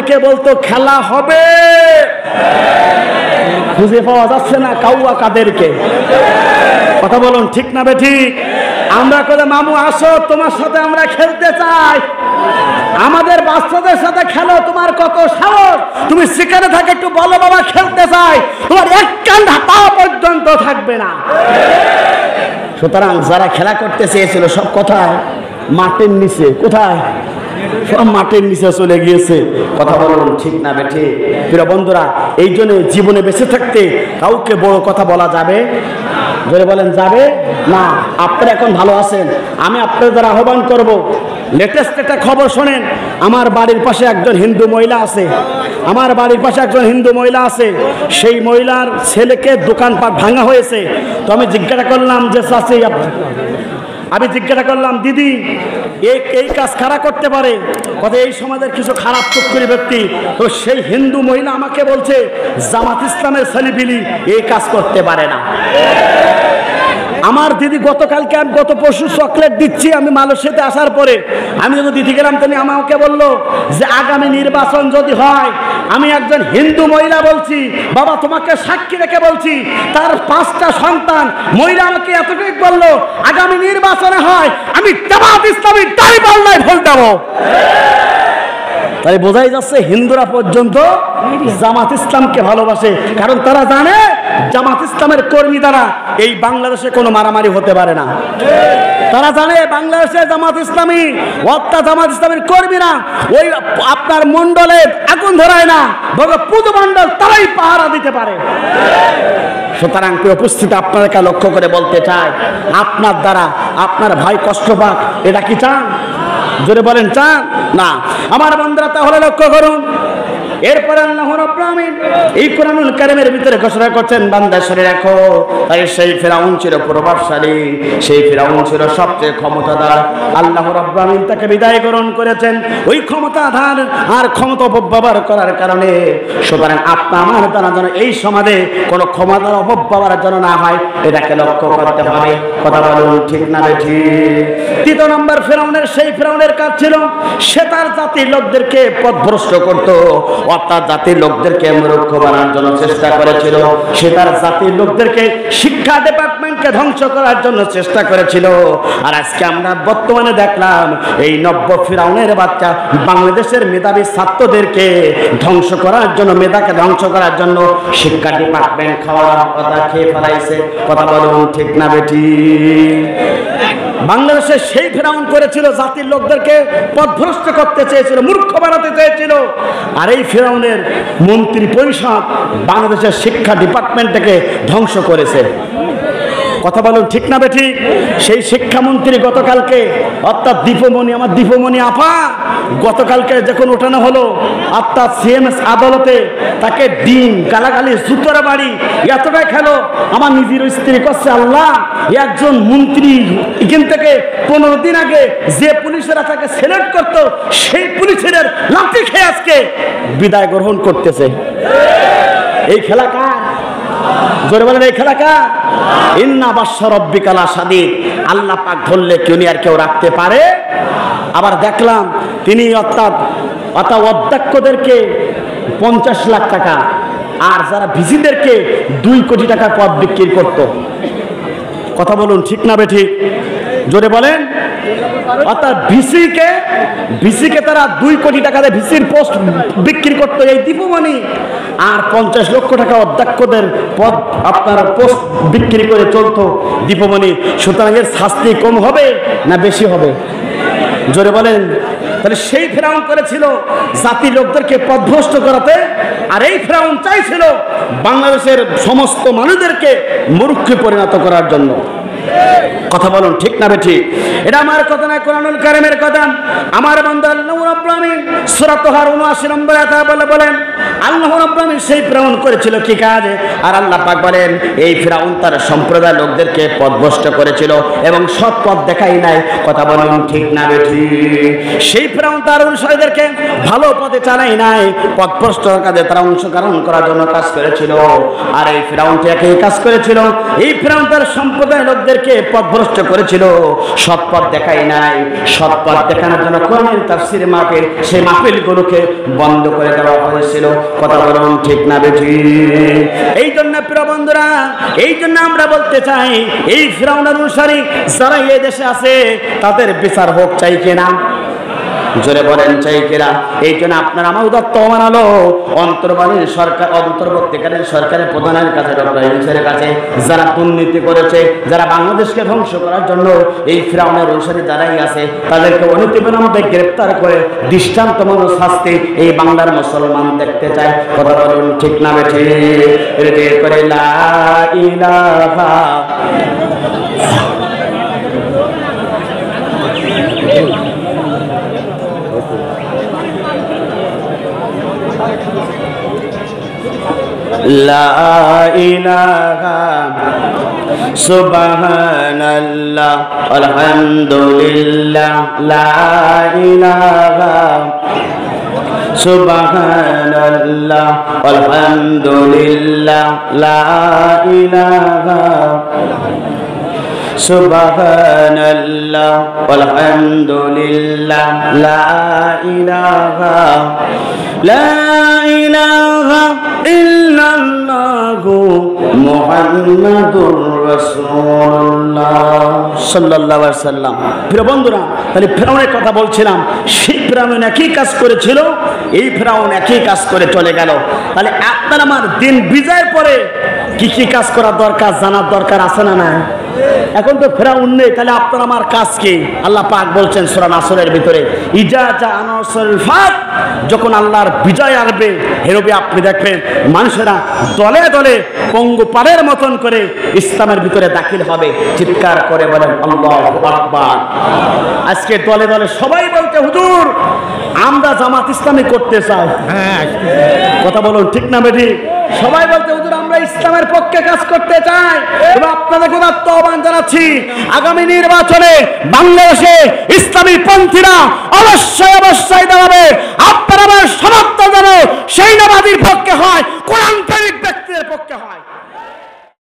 অনেকে বলতো খেলা হবে, খুঁজে পাওয়া যাচ্ছে না কাউয়া কাদেরকে। কথা বলুন ঠিক না বেঠিক? আমরা করে মামু আসো, তোমার সাথে আমরা খেলতে চাই, আমাদের বাচ্চাদের সাথে খেলো, তোমার কত সাহস, তুমি সেখানে থাকে একটু বলো বাবা খেলতে চাই, তোমার এক কান পা পর্যন্ত থাকবে না। সুতরাং যারা খেলা করতে চেয়েছিল সব কোথায়? মাটির নিচে। কোথায়? সব মাটির নিচে চলে গিয়েছে। কথা বলুন ঠিক না বেঠিক? প্রিয় বন্ধুরা, এই জন্য জীবনে বেঁচে থাকতে কাউকে বড় কথা বলা যাবে, জোরে বলেন যাবে না। আপনারা এখন ভালো আছেন, আমি আপনাদের দ্বারা আহ্বান করব, লেটেস্ট একটা খবর শোনেন। আমার বাড়ির পাশে একজন হিন্দু মহিলা আছে, আমার বাড়ির পাশে একজন হিন্দু মহিলা আছে, সেই মহিলার ছেলেকে দোকানপাট ভাঙা হয়েছে। তো আমি জিজ্ঞাসা করলাম যে চাচি, আমি জিজ্ঞাসা করলাম দিদি এই কাজ কারা করতে পারে? কথা এই সমাজের কিছু খারাপ চক্করি ব্যক্তি। তো সেই হিন্দু মহিলা আমাকে বলছে জামাত ইসলামের ছেলেপিলি এই কাজ করতে পারে না। আমার দিদি গতকালকে আমি গত পরশু চকলেট দিচ্ছি, আমি মালয়েশিয়াতে আসার পরে আমি যখন দিদি গেলাম তিনি আমাকে বললো যে আগামী নির্বাচন যদি হয়, আমি একজন হিন্দু মহিলা বলছি বাবা তোমাকে সাক্ষী রেখে বলছি, তার 5টা সন্তান, মহিলা আমাকে এতটুকু বললো আগামী নির্বাচনে হয় আমি জামাত ইসলামী দাঁড়িপাল্লায় ভোট দেবো। তাই বোঝাই যাচ্ছে হিন্দুরা পর্যন্ত জামাত ইসলামকে ভালোবাসে, কারণ তারা জানে জামাত ইসলামের কর্মী দ্বারা এই বাংলাদেশে কোনো মারামারি হতে পারে না। তারা জানে বাংলাদেশে জামাত ইসলামী অর্থাৎ জামাত ইসলামের কর্মীরা ওই আপনার মন্ডলে আগুন ধরায় না, বরং পুজো মন্ডল তারাই পাহারা দিতে পারে। সুতরাং উপস্থিতি আপনাদেরকে লক্ষ্য করে বলতে চাই, আপনার দ্বারা আপনার ভাই কষ্ট পাক, এটা কি চান? জোরে বলেন চান না? আমার বন্ধুরা তাহলে লক্ষ্য করুন, এরপরে আল্লাহ রাব্বুল আলামিন এই কোরআনুল কারীমের ভিতরে ঘোষণা করছেন বান্দা শুনে রাখো, তাই সেই ফিরাউন ছিল প্রভাবশালী, সেই ফিরাউন ছিল সবচেয়ে ক্ষমতাধর। আল্লাহ রাব্বুল আলামিন তাকে বিদায় গ্রহণ করেছেন ওই ক্ষমতাধর আর ক্ষমতা অপব্যবহার করার কারণে। সুতরাং আপনার আমার দ্বারা যেন এই সমাজে কোনো ক্ষমতার অপব্যবহার যেন না হয়, এটাকে লক্ষ্য করতে হবে। কথা বলুন ঠিক না ঠিক? 3 নম্বর ফিরাউনের, সেই ফিরাউনের কাজ ছিল সে তার জাতির লোকদেরকে পথভ্রষ্ট করত, অর্থাৎ জাতির লোকদেরকে মূর্খ বানানোর জন্য চেষ্টা করেছিল। সে তার জাতির লোকদেরকে শিক্ষা ডিপার্টমেন্টকে ধ্বংস করার জন্য চেষ্টা করেছিল। আর আজকে আমরা বর্তমানে দেখলাম এই নব্য ফিরাউনের বাচ্চা বাংলাদেশের মেধাবী ছাত্রদেরকে ধ্বংস করার জন্য, মেধাকে ধ্বংস করার জন্য শিক্ষা ডিপার্টমেন্ট খাওয়ার কথা খেয়ে ফেলাইছে। কথা বলুন ঠিক না বেটি? বাংলাদেশে সেই ফিরাউন করেছিল, জাতির লোকদেরকে পথভ্রষ্ট করতে চেয়েছিল, মূর্খ বানাতে চেয়েছিল। আর এই ফিরাউনের মন্ত্রী পরিষদ বাংলাদেশের শিক্ষা ডিপার্টমেন্টটাকে ধ্বংস করেছে। কথা বলুন ঠিক না বেঠি? সেই শিক্ষামন্ত্রী গতকালকে অর্থাৎ দীপমণি, আমার দীপমণি আপা গতকালকে যখন ওঠানো হলো অর্থাৎ সিএমএস আদালতে, তাকে ডিম গালাগালি জুতোর বাড়ি এতটাই খেলো। আমার নিজের স্ত্রী করছে আল্লাহ, একজন মন্ত্রী এখান থেকে 15 দিন আগে যে পুলিশেরা তাকে সিলেক্ট করতো সেই পুলিশের লাঠি খেয়ে আজকে বিদায় গ্রহণ করতেছে। এই খেলা কার? জোরে বলেন এই খেলা কার? ইন্না বাশশা রাব্বিকা লাশাদীদ। আল্লাহ পাক ধরলে কেউ আর কেউ রাখতে পারে? আবার দেখলাম তিনি অর্থাৎ অধ্যক্ষদেরকে 50 লাখ টাকা আর যারা ভিসিদেরকে 2 কোটি টাকার পদ বিক্রি করত। কথা বলুন ঠিক না বেঠিক? জোরে বলেন। অর্থাৎ ভিসিকে তারা 2 কোটি টাকাতে ভিসির পোস্ট বিক্রি করতো এই দীপমণি, আর 50 লক্ষ টাকা অধ্যক্ষদের পদ আপনার পোস্ট বিক্রি করে চলতো দীপমণি। সুতরাং এর শাস্তি কম হবে না বেশি হবে? জোরে বলেন। তাহলে সেই ফেরাউন করেছিল জাতির লোকদেরকে পথভ্রষ্ট করাতে, আর এই ফেরাউন চাইছিল বাংলাদেশের সমস্ত মানুষদেরকে মূর্খে পরিণত করার জন্য। কথা বলুন ঠিক না বেঠিক? এটা আমার কথা না, কোরআনুল কারীমের কথা। আমার বান্দা আল্লাহ রাব্বুল আলামিন সূরা তাহার 79 নম্বর আয়াতে বলেন আল্লাহ রাব্বুল আলামিন সেই ফিরাউন করেছিল কি কাজ? আর আল্লাহ পাক বলেন এই ফিরাউন তার সম্প্রদায়ের লোকদেরকে পথভ্রষ্ট করেছিল এবং সৎ পথ দেখাই নাই। কথা বলুন ঠিক না বেঠিক? সেই ফিরাউন তার অনুসারীদেরকে ভালো পথে চালাই নাই, পথভ্রষ্ট কাজে তারা অংশগ্রহণ করার জন্য কাজ করেছিল। আর এই ফিরাউনটি একই কাজ করেছিল। এই ফিরাউন তার সম্প্রদায়ের লোকদেরকে লোকদেরকে পথভ্রষ্ট করেছিল, সৎ পথ দেখায় নাই। সৎ পথ দেখানোর জন্য কোরআনের তাফসীর মাহফিল, সেই মাহফিলগুলোকে বন্ধ করে দেওয়া হয়েছিল। কথা বলুন ঠিক না বেঠিক? এই জন্য প্রিয় বন্ধুরা, এই জন্য আমরা বলতে চাই, এই ফিরআউনের অনুসারী যারা এই দেশে আছে তাদের বিচার হোক, চাই কিনা? জোরে বলেন চাই কিনা? এই জন্য আপনার আমার উদাত্ত মানালো অন্তর্বর্তীকালীন সরকারের প্রধানের কাছে, ডক্টর ইউনূসের কাছে, যারা দুর্নীতি করেছে, যারা বাংলাদেশকে ধ্বংস করার জন্য এই ফিরআউনের অনুসারী যারাই আছে তাদেরকে অনতিবিলম্বে গ্রেফতার করে দৃষ্টান্তমূলক শাস্তি এই বাংলার মুসলমান দেখতে চায়। কথা বলুন ঠিক না বেঠিক? করে লা ইলাহা লা ইলাহা সুবহানাল্লাহ আলহামদুলিল্লাহ লা ইলাহা সুবহানাল্লাহ আলহামদুলিল্লাহ লা ইলাহা সুবহানাল্লাহ আলহামদুলিল্লাহ লা ইলাহা ইল্লাল্লাহু মুহাম্মাদুর রাসূলুল্লাহ সাল্লাল্লাহু আলাইহি ওয়াসাল্লাম। প্রিয় বন্ধুরা, তাহলে ফিরআউনের কথা বলছিলাম, সেই ফিরআউন একই কাজ করেছিল, এই ফিরআউন একই কাজ করে চলে গেল। তাহলে আপনার আমার দিন বিজয়ের পরে কি কি কাজ করা দরকার জানার দরকার আছে না নাই? এখন তো ফিরআউন নেই, তাহলে আপনার আমার কাজ কি? আল্লাহ পাক বলছেন সূরা নাসরের ভিতরে, ইজা জাআ নাসরুল ফাত, যখন আল্লাহর বিজয় আসবে হেরবে আপনি দেখবেন মানুষেরা দলে দলে পঙ্গুপাড়ের মতন করে ইসলামের ভিতরে দাখিল হবে। চিৎকার করে বলেন আল্লাহু আকবার। আজকে দলে দলে সবাই বলতে, হুজুর আমরা জামাত ইসলামী করতে চাই। কথা বলুন ঠিক না বেঠিক? সবাই বলতে, হুজুর আমরা ইসলামের পক্ষে কাজ করতে চাই। এবং আপনাদের উদাত্ত আহ্বান জানাচ্ছি, আগামী নির্বাচনে বাংলাদেশে ইসলামী পন্থীরা অবশ্যই অবশ্যই দাঁড়াবে। আপনারা আমার সমর্থন জানো সেই নামাজের পক্ষে হয়, কোরআন